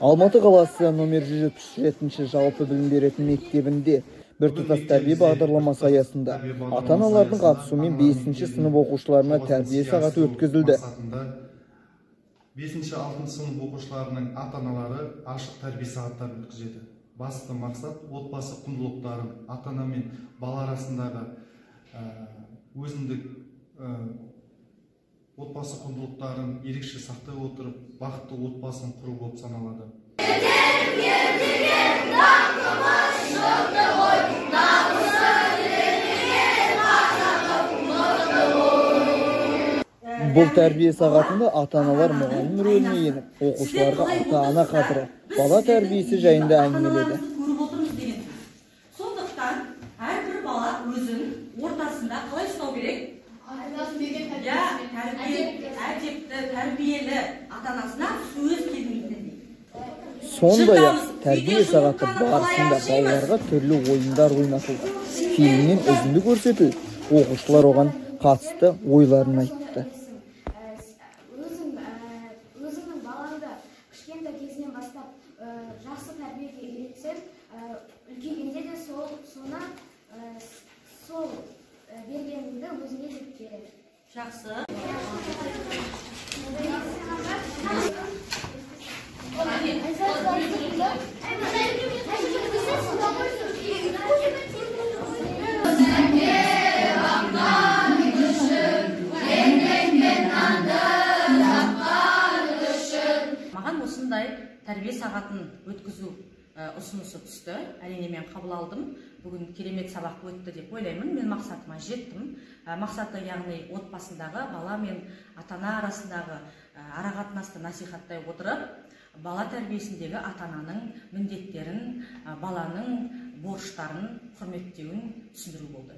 Алматы қаласы номер 177 жалпы білім беретін мектебінде біртұтас тәрбие бағдарламасы аясында ата-аналардың қатысуымен 5-ші сынып оқушыларына тәрбие сағаты өткізілді. 5-6 сынып оқушыларының ата-аналары ашық тәрбие сағаттарын өткізеді. Басты мақсат отбасы құндылықтарын, ата-ана мен бала арасындағы өзіндік отбасы құндылықтарын ерекше сақтай отырып, бақытты отбасын құру болып саналады. Бұл тәрбие сағатында ата-аналар мұғалім рөліне еніп, оқушыларға ата-ана қадірі, бала тәрбиесі жайында әңгімеледі. Сондықтан әрбір бала өзін ортасында қалай ұстау керек? Әдепті, тәрбиелі ата-анасына сөз келмейтіндей. Сондай-ақ тәрбие сағаты барысында балаларға түрлі ойындар ойнатылды. Фильмнен үзінді көрсетіліп, оқушылар оған қатысты ойларын айтты. Өзімнің баламды кішкентай кезінен бастап жақсы тәрбиеге үйретсем, үлкейгенде де сол бергенімді өзіне де береді. Жақсы. Маған осындай тәрбие сағатын өткізу ұсынысы түсті. Әрине мен қабыл алдым. Бүгін керемет сабақ өтті деп ойлаймын. Мен мақсатыма жеттім. Мақсаты яғни отбасындағы бала мен ата-ана арасындағы арақатынасты насихаттай отырып, бала тәрбиесіндегі ата-ананың міндеттерін, баланың борыштарын құрметтеуін түсіндіру болды.